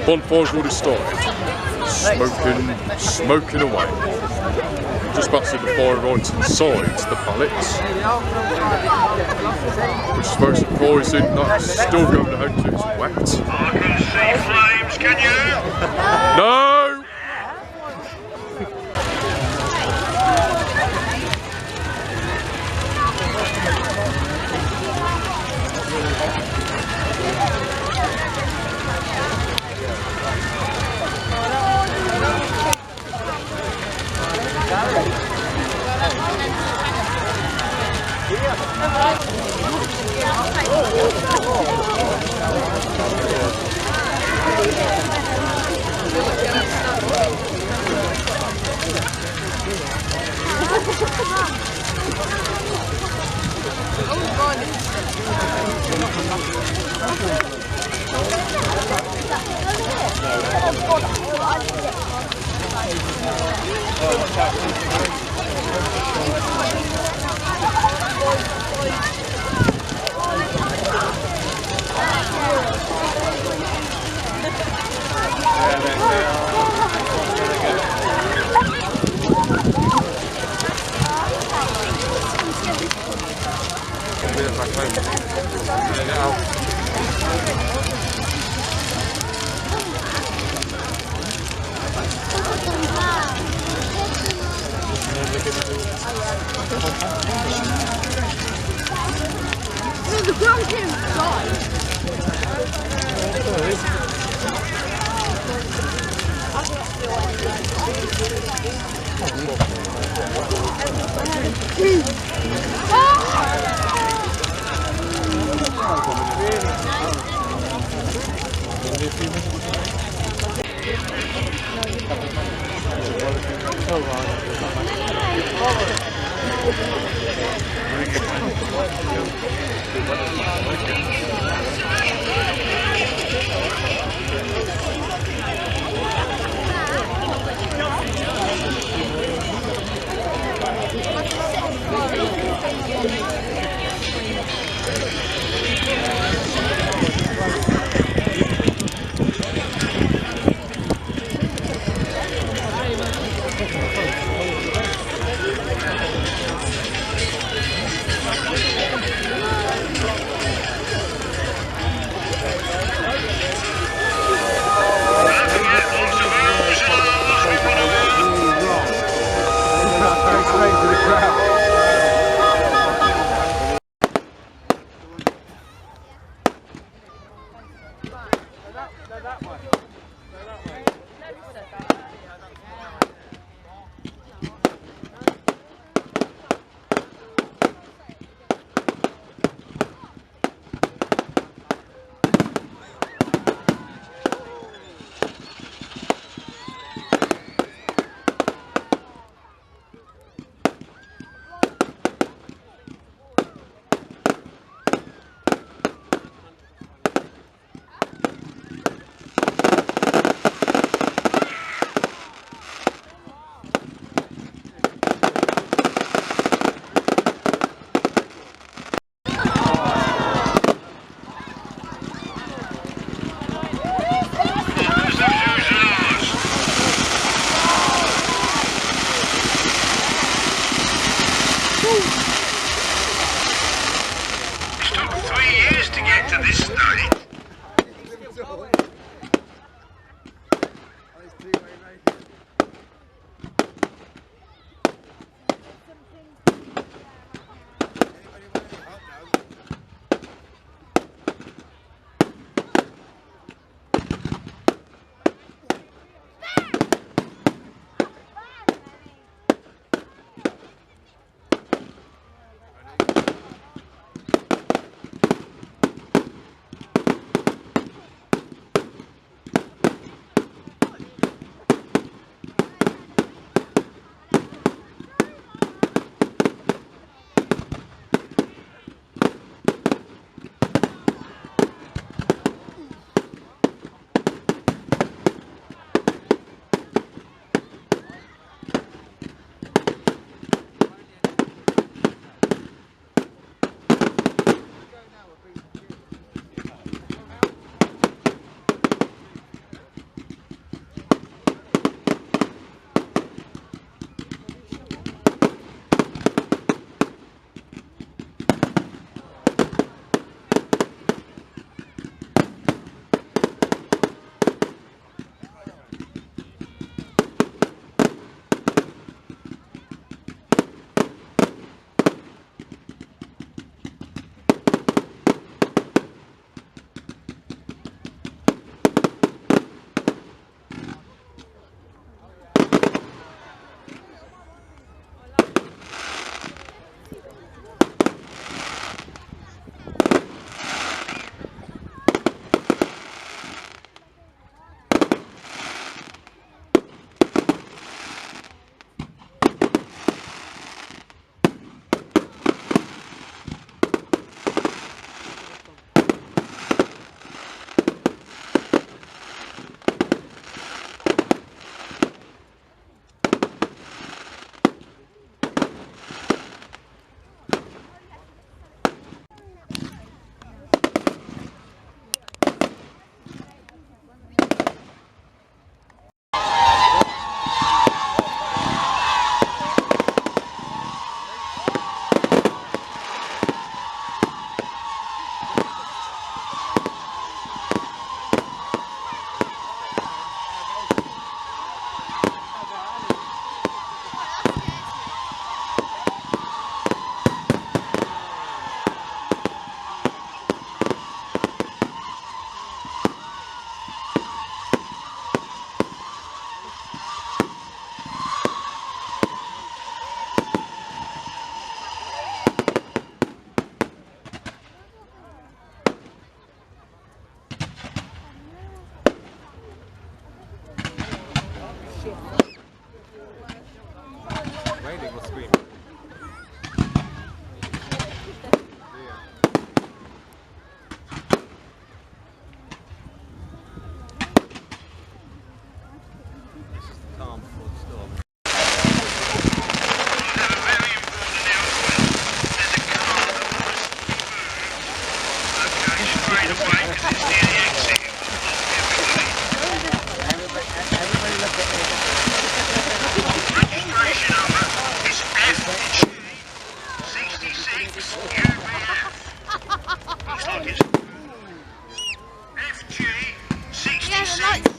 Bonfire's already started. Smoking away. Just about to see the fire right inside the pallets. Which is very surprising. That's still going ahead to it's wet. I can see flames, can you? No! Raining or screaming? Calm before the storm. Registration number is FG66 UBF. Looks like it's FG66 UBF.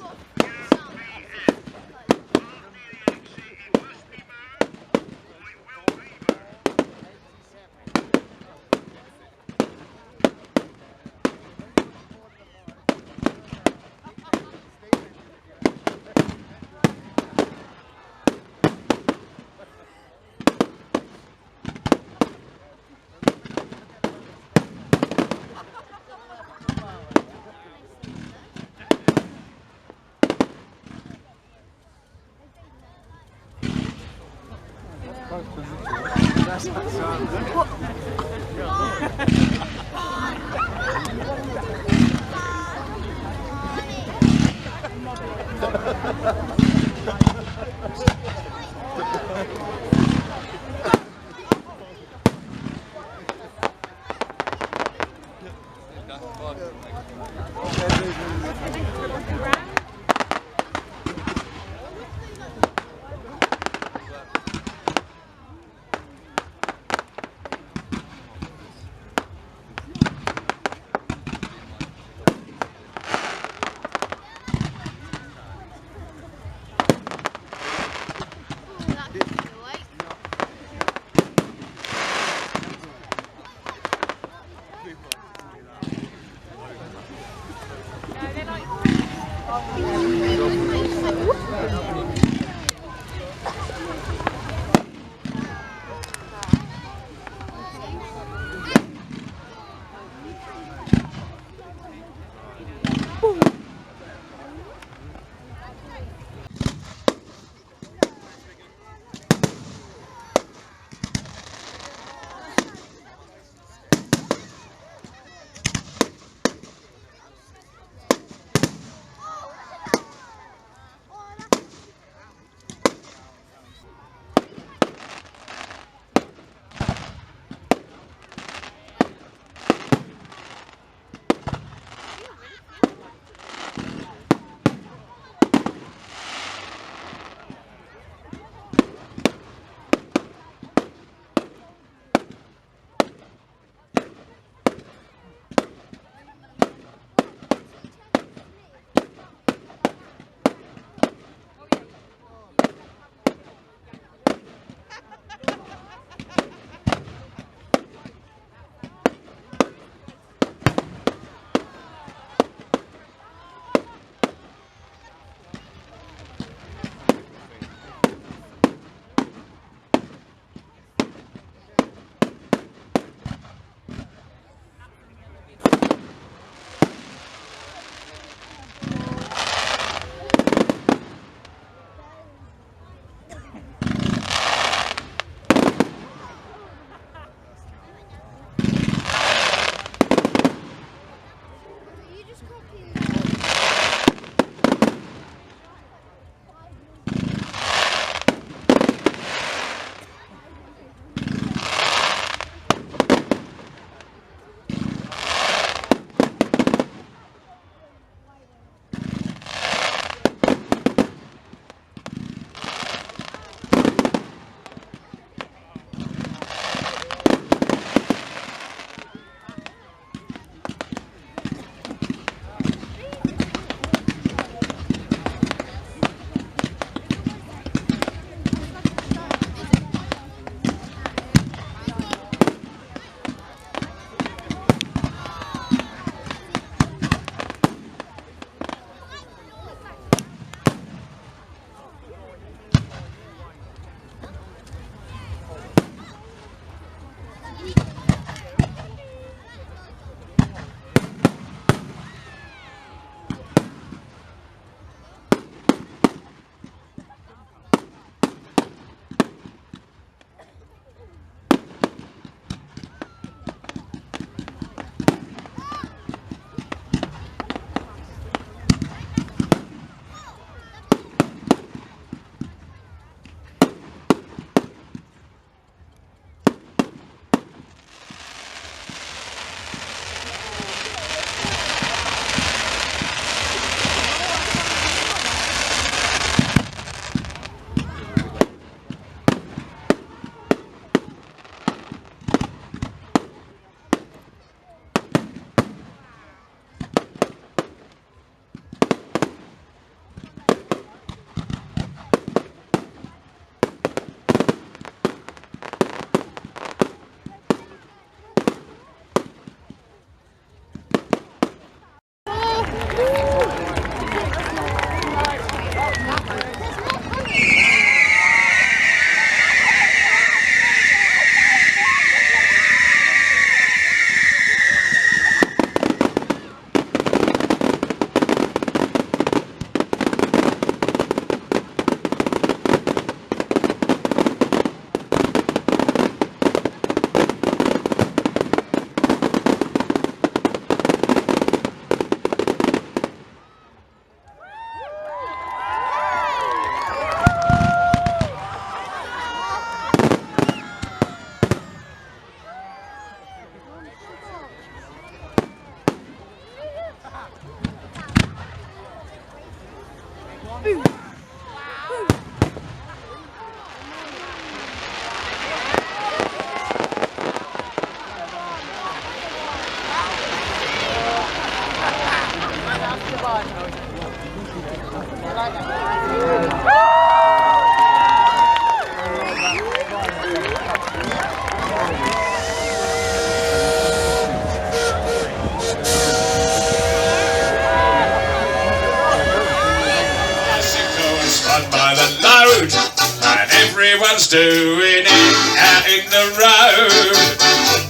road, and everyone's doing it out in the road.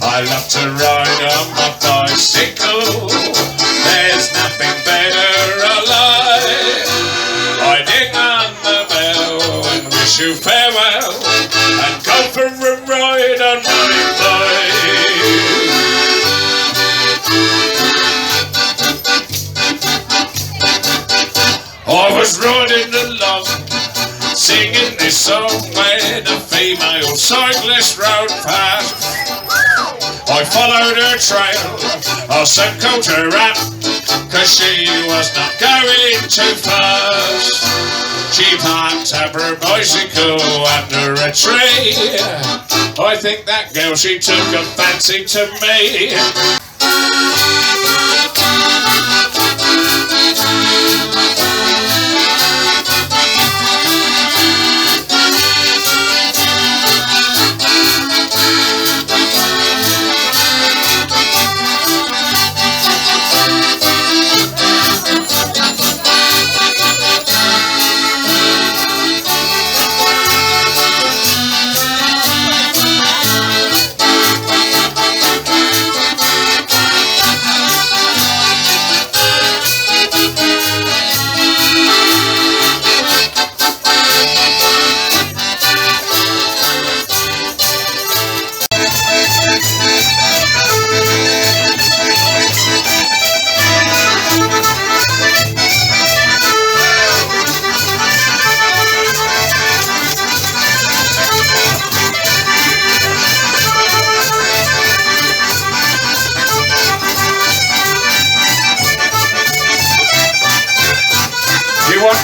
I love to ride on my bicycle, there's nothing better alive. I ding on the bell and wish you farewell, and go for a ride on my bike. I was riding along, singing this song when a female cyclist rode past. I followed her trail, I circled her up, cause she was not going too fast. She parked up her bicycle under a tree. I think that girl, she took a fancy to me.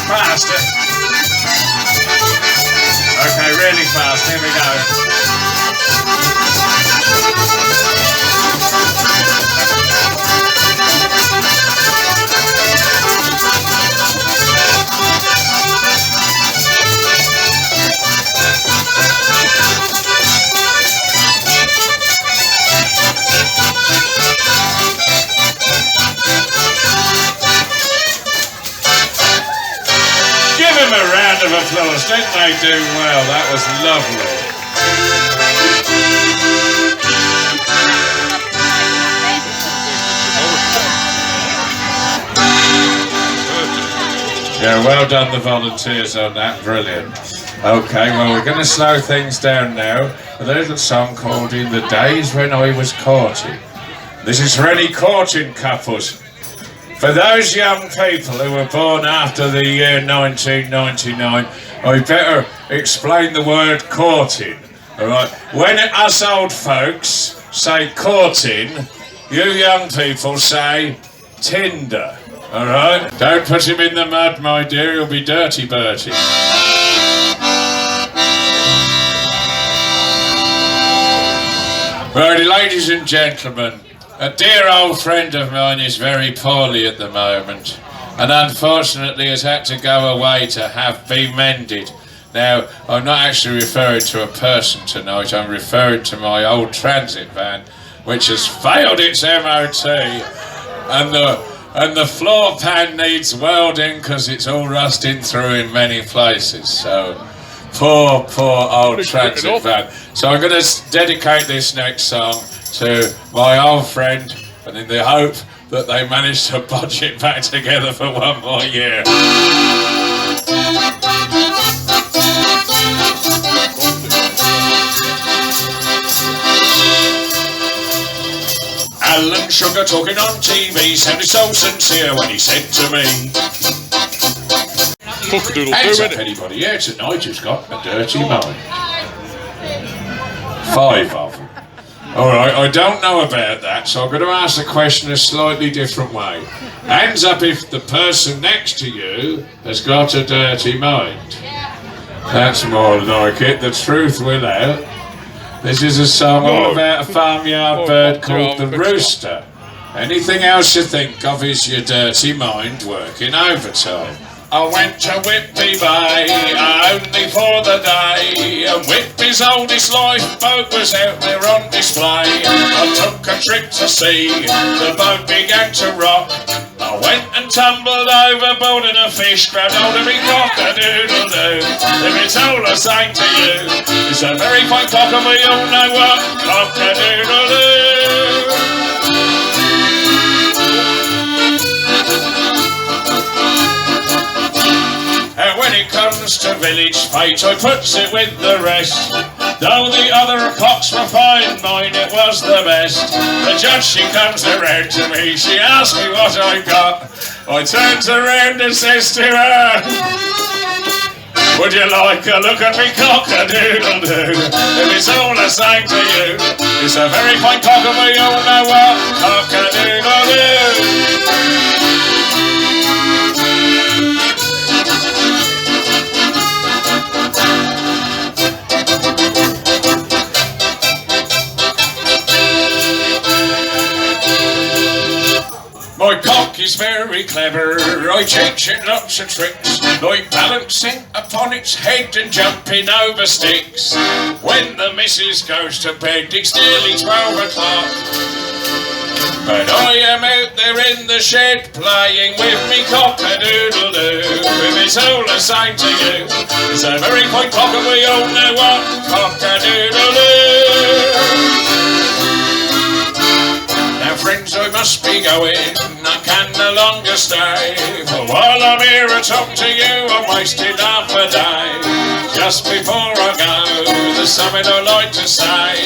Faster. Okay, really fast. Here we go. Give him a round of applause, didn't they do well? That was lovely. Yeah, well done the volunteers on that, brilliant. Okay, well we're going to slow things down now. There's a song called In the Days When I Was Courting. This is for any courting couples. For those young people who were born after the year 1999, I better explain the word courting, alright? When us old folks say courting, you young people say Tinder, alright? Don't put him in the mud, my dear, he'll be dirty Bertie. Right, ladies and gentlemen, a dear old friend of mine is very poorly at the moment, and unfortunately has had to go away to be mended. Now, I'm not actually referring to a person tonight, I'm referring to my old transit van, which has failed its MOT, and the floor pan needs welding because it's all rusting through in many places. So, poor old transit van. So I'm going to dedicate this next song to my old friend, and in the hope that they manage to budget back together for one more year. Alan Sugar talking on TV sounded so sincere when he said to me, hands up anybody here tonight who's got a dirty mind. 5 of them. Alright, I don't know about that, so I'm going to ask the question a slightly different way. Hands up if the person next to you has got a dirty mind. That's more like it, the truth will out. This is a song all about a farmyard bird called the rooster. Anything else you think of is your dirty mind working overtime. I went to Whitby Bay, only for the day, and Whitby's oldest lifeboat was out there on display. I took a trip to sea, the boat began to rock. I I went and tumbled overboard in a fish, grabbed hold of me cock-a-doodle-doo. If it's all the same to you, it's a very fine cock and we all know what cock-a-doodle-doo. And when it comes to village fate, I puts it with the rest. Though the other cocks were fine, mine it was the best. The judge, she comes around to me, she asks me what I got. I turns around and says to her, would you like a look at me cock-a-doodle-doo? If it's all the same to you, it's a very fine cock and we all know what cock-a-doodle-doo. My cock is very clever, I teach it lots of tricks, like balancing upon its head and jumping over sticks. When the missus goes to bed, it's nearly 12 o'clock, but I am out there in the shed playing with me cock-a-doodle-doo. If it's all the same to you, it's a very fine cock and we all know what cock-a-doodle-doo. Friends, I must be going, I can no longer stay. For while I'm here to talk to you, I'm wasting half a day. Just before I go, there's something I'd like to say.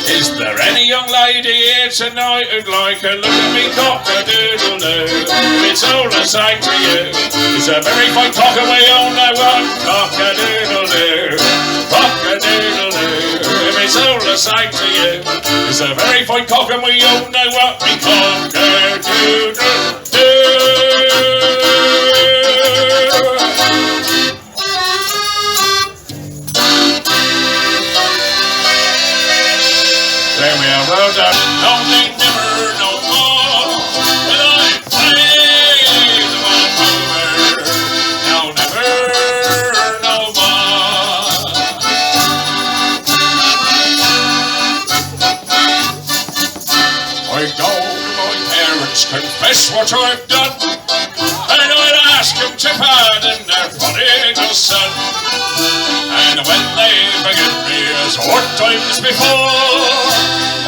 Is there any young lady here tonight who'd like a look at me cock-a-doodle-doo? It's all the same to you, it's a very fine cock and we all know what cock-a-doodle-doo. Cock-a-doodle-doo. If it's all the same to you, it's a very fine cock and we all know what we cock-a-doodle-doo. There we are, well done. No need never no more, but I play the one over. No never no more. I go to my parents, confess what I've done, and I'd ask them to pardon their prodigal son. And when they forgive me as what times before,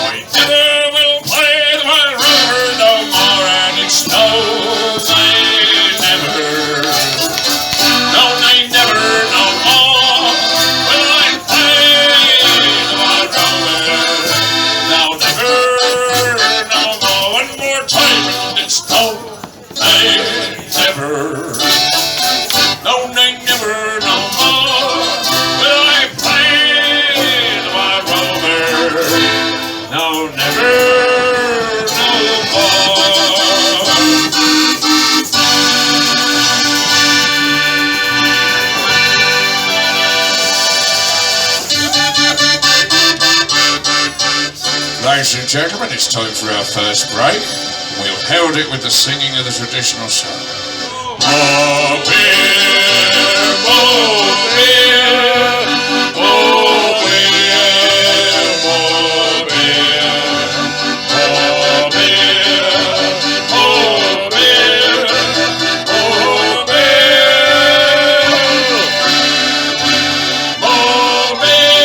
I never will play the wild rover no more, and it's no, they never, no, they never no more will I play the wild rover. No, never, no more, one more time, and it's no, they never, no, they never no more will I play the wild rover. No, never, no more. Ladies and gentlemen, it's time for our first break. We'll herald it with the singing of the traditional song. More beer, more beer, more beer, more beer, more beer, more beer, more beer, more beer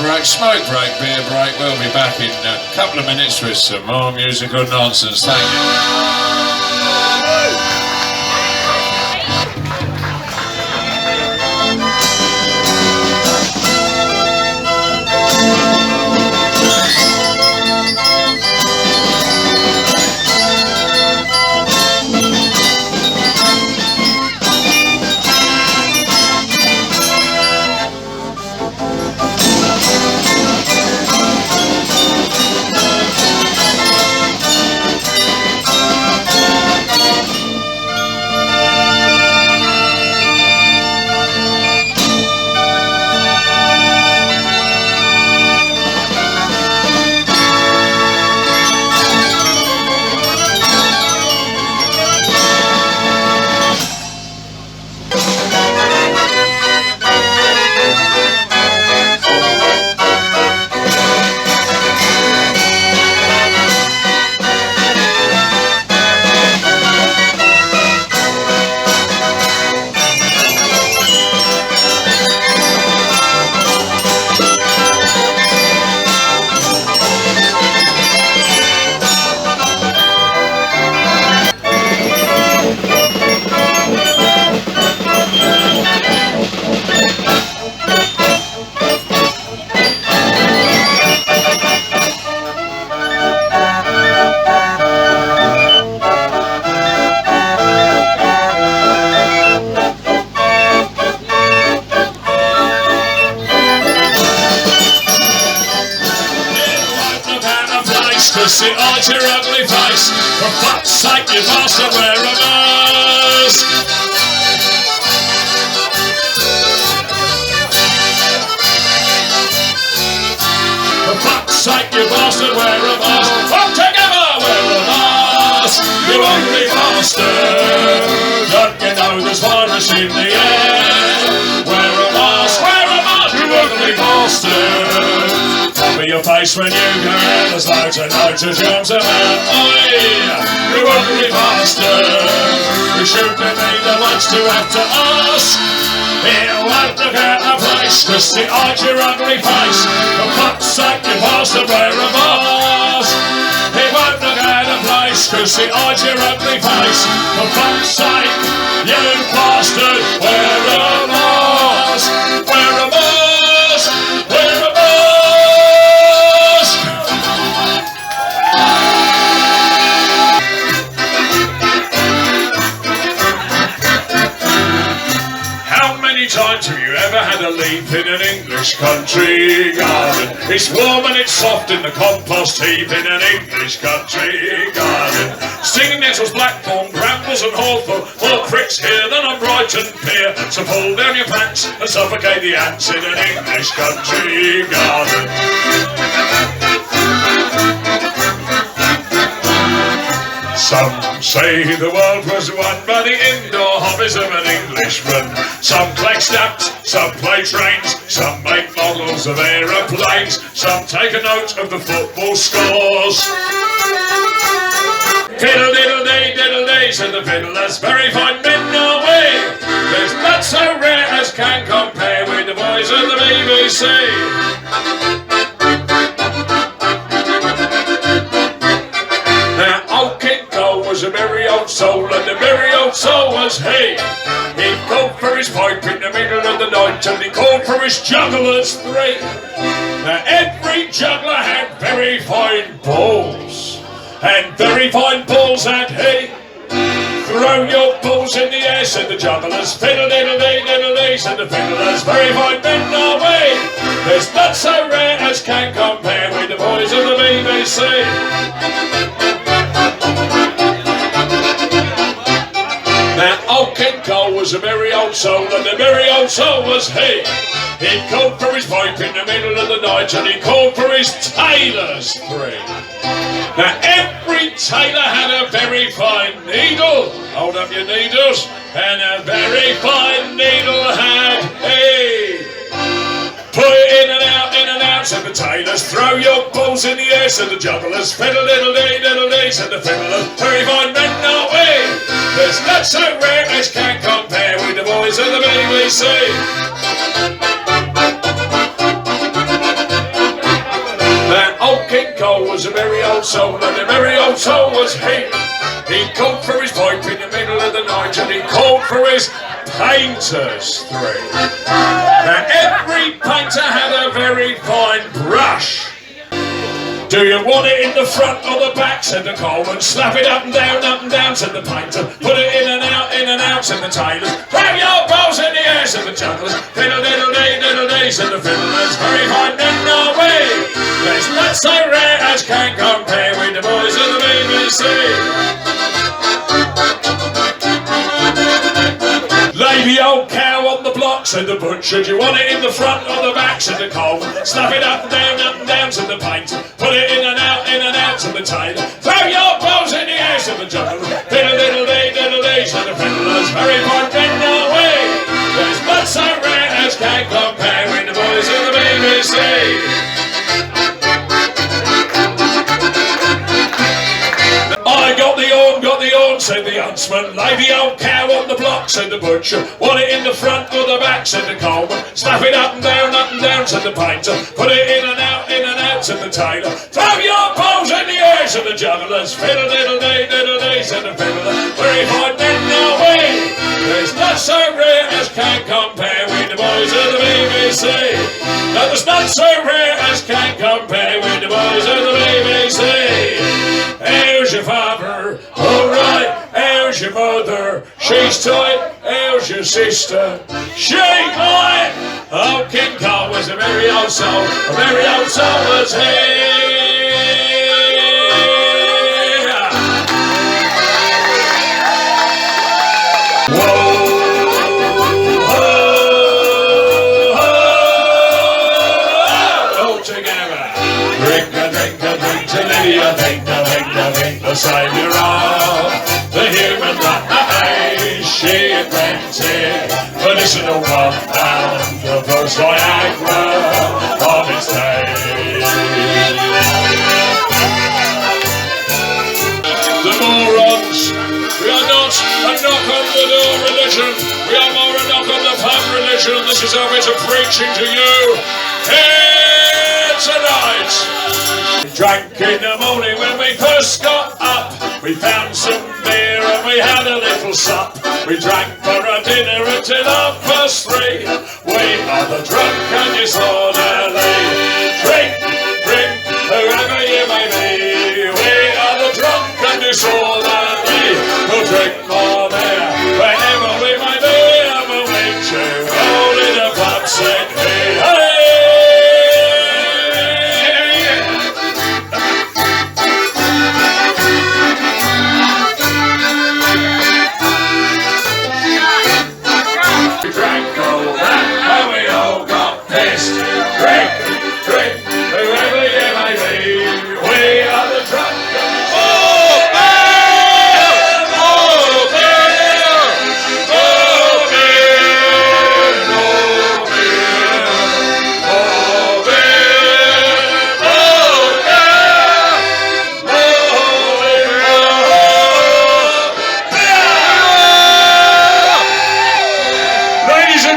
break, smoke break, beer break. We'll be back in a couple of minutes with some more musical nonsense. Thank you. ugly face. For fuck's sake, you bastard, wear a mask. For fuck's sake, you bastard, wear a mask. Fuck together, wear a mask. You ugly bastard. Don't you know there's virus in the air? Wear a mask, you ugly bastard. Cover your face when you go out. There's loads and loads of germs about. Oi, you ugly bastard. You shouldn't need the much to have to ask. It won't look out of place, cause it hides your ugly face. For fuck's sake, you bastard, wear a mask. It won't look out of place, cause it hides your ugly face. For fuck's sake, you bastard, wear a mask. Wear a mask. Wear a mask. How many times have you ever had a leap in an English country garden? It's warm and it's soft in the compost heap in an English country garden. Stinging nettles, blackthorn, brambles and hawthorn, more pricks here than on Brighton Pier. So pull down your pants and suffocate the ants in an English country garden. Some say the world was won by the indoor hobbies of an Englishman. Some collect stamps, some play trains, some make models of aeroplanes, some take a note of the football scores. Fiddle-diddle-dee, said the fiddlers, very fine men are we. There's none so rare as can compare with the boys of the BBC. Was a merry old soul, and a merry old soul was he. He called for his pipe in the middle of the night, and he called for his jugglers three. Now every juggler had very fine balls, and very fine balls had he. Throw your balls in the air, said the jugglers. Fiddle-diddle-dee, said the fiddlers. Very fine men are we. There's none so rare as can compare with the boys of the BBC. Now old King Cole was a merry old soul, and a merry old soul was he. He called for his pipe in the middle of the night, and he called for his tailors three. Now every tailor had a very fine needle, hold up your needles, and a very fine needle had he. Put it in and out, said the tailors. Throw your balls in the air, said the jugglers. Fiddle-diddle-dee, said the fiddlers. Very fine men are we. There's none so rare as can compare with the boys of the BBC. That old King Cole was a merry old soul, and a merry old soul was he. He called for his pipe in the middle of the night, and he called for his painters three. Now every painter had a very fine brush. Do you want it in the front or the back, said the coalman. Slap it up and down, said the painter. Put it in and out, said the tailors. Throw your balls in the air, said the jugglers. Fiddle-diddle-dee, said the fiddlers. Very fine men are we. There's none so rare as can compare with the boys of the BBC. Lay the old cow on the block, said the butcher. Do you want it in the front or the back, said the coalman. Slap it up and down, said the painter. Put it in and out, said the tailor. Throw your balls in the air, said the juggler. Fiddle-diddle-dee, said the fiddlers. Very fine men are we. There's none so rare as can compare with the boys of the BBC. I got the horn, said the huntsman. Lay the old cow on the block, said the butcher. Want it in the front or the back, said the coalman. Slap it up and down, said the painter. Put it in and out, said the tailor. Throw your balls in the air, said the jugglers. Fiddle-diddle-dee, said the fiddler. Very fine men are we. There's none so rare as can compare with the boys of the BBC. No, there's none so rare as can compare with the boys of the BBC. How's your father? All right. How's your mother? She's tight. How's your sister? She tight. Oh, King Cole was a merry old soul. A merry old soul was he. saviour of the human race. She invented medicinal compound, the first Viagra of its day. The morons, we are not a knock on the door religion, we are more a knock on the pub religion. This is our bit of preaching to you here tonight. We drank in the morning when we first got up, we found some beer and we had a little sup. We drank for our dinner until 3:30. We are the drunk and disorderly. Drink, drink, whoever you may be. We are the drunk and disorderly. We'll drink more beer whenever we may be, and we'll meet you all in a pub, said he. Hey!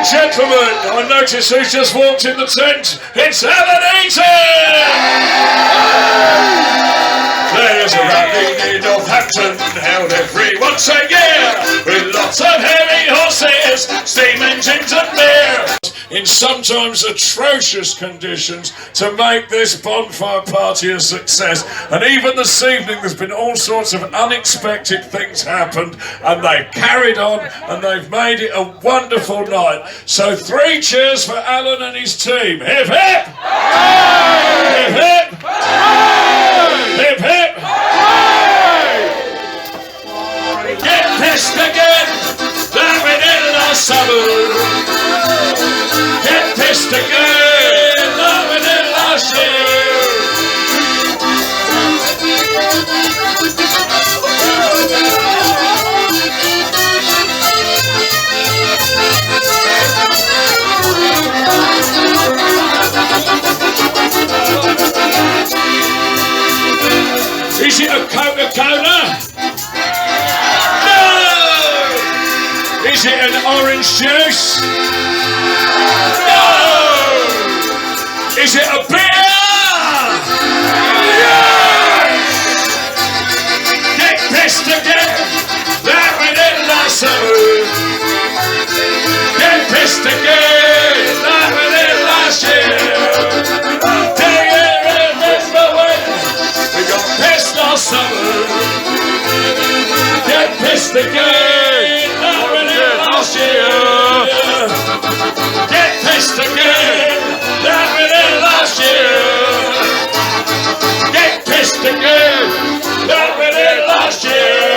Gentlemen, I notice who's just walked in the tent. It's Alan Eaton! There's a rally in Northampton held every once a year, with lots of heavy horses, steam engines and beer, in sometimes atrocious conditions, to make this bonfire party a success. And even this evening there's been all sorts of unexpected things happened, and they've carried on and they've made it a wonderful night. So 3 cheers for Alan and his team. Hip hip! Hip hip! Hip hip! Get pissed again! That we did last summer. Get pissed again, like we did last year. Is it a Coca-Cola? No! Is it an orange juice? No! Is it a beer? Yes! Get pissed again, like we did last summer. Get pissed again, like we did last year. Do you remember when we got pissed last summer? Get pissed again, like we did last year. Get pissed again, like we did last year. Get pissed again, like we did last year.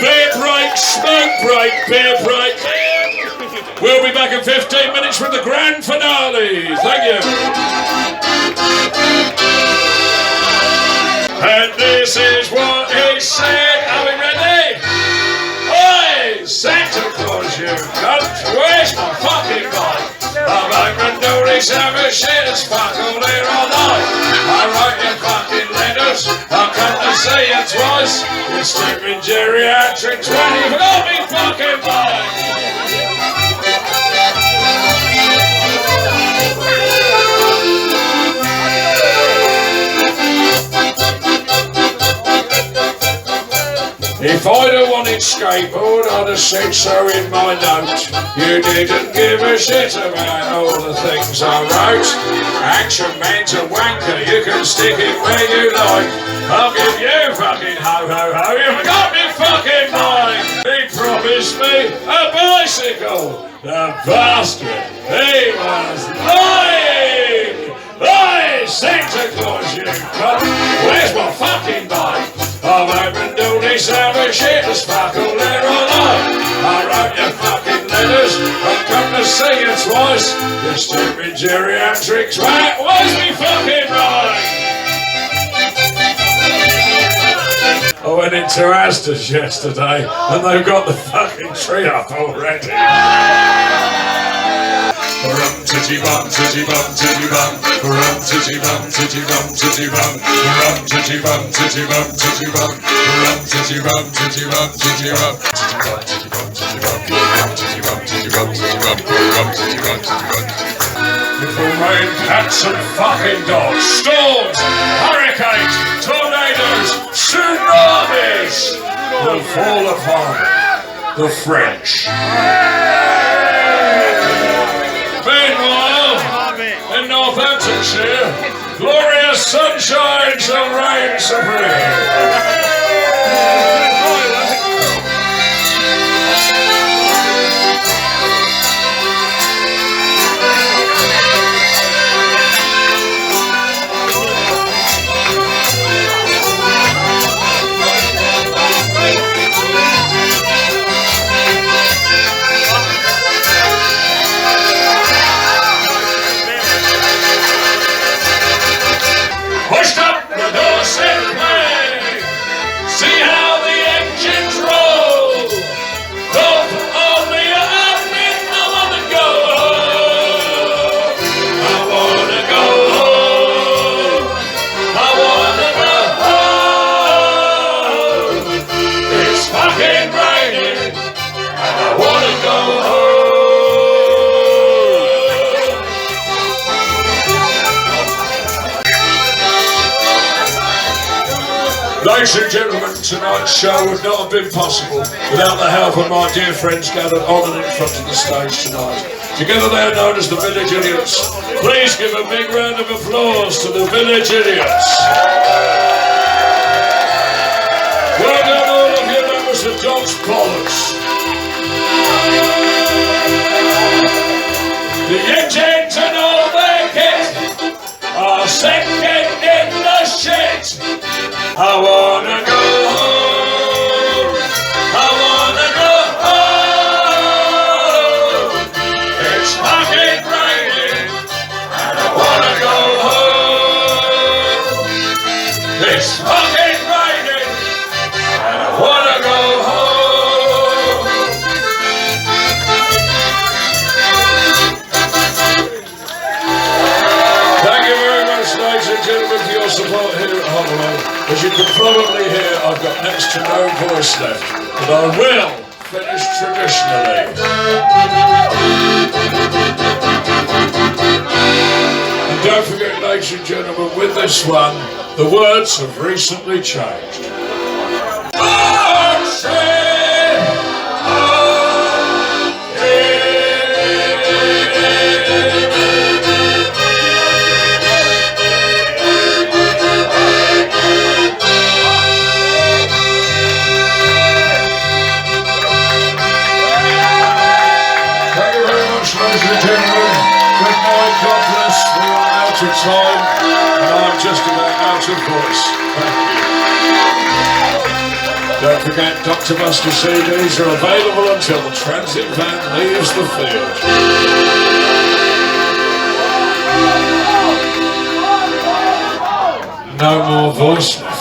Beer break, smoke break, beer break. We'll be back in 15 minutes for the grand finale. Thank you. And this is what he said. Are we ready? Oi, Santa Claus, you cunt. Where's my fucking bike? I'm open to these other shit as fuck all here all night. I wrote your fucking letters. I come to see you twice. You stupid geriatric 20. Forgot me fucking bike. If I'd have wanted skateboard, I'd have said so in my note. You didn't give a shit about all the things I wrote. Action Man's a wanker, you can stick it where you like. I'll give you fucking ho-ho-ho, you forgot me fucking mind. He promised me a bicycle, the bastard, he was lying. Hey, Santa Claus, you cunt, where's my fucking bike? I'm hoping to this other shit to sparkle there all night. I wrote your fucking letters, I've come to see you twice. You stupid geriatrics, right? Where's me fucking right? I went into Asda's yesterday and they've got the fucking tree up already. Rum titty bum titty bum titty bum. Rum titty bum titty bum titty bum. Rum titty bum titty bum titty bum. Rum titty bum titty bum titty bum. Titty bum titty bum titty bum. Rum titty bum titty bum titty bum. Rum titty bum titty bum. Little rain, cats and fucking dogs, storms, hurricanes, tornadoes, tsunamis will fall upon the French. Meanwhile, in Northamptonshire, glorious sunshine shall reign supreme. Ladies and gentlemen, tonight's show would not have been possible without the help of my dear friends gathered on and in front of the stage tonight. Together they are known as the Village Idiots. Please give a big round of applause to the Village Idiots. Well done all of you members of Dog's Bollocks. The engines and all their kit are second in the shit. I wanna go home, I wanna go home. It's fucking raining, and I wanna go home. It's fucking raining, and I wanna go home. Thank you very much, ladies and gentlemen, for your support here at Hollowell. As you can probably hear, I've got next to no voice left, but I will finish traditionally. And don't forget, ladies and gentlemen, with this one, the words have recently changed. Time, and I'm just about out of voice. Don't forget, Dr. Busker CDs are available until the transit van leaves the field. No more voice left.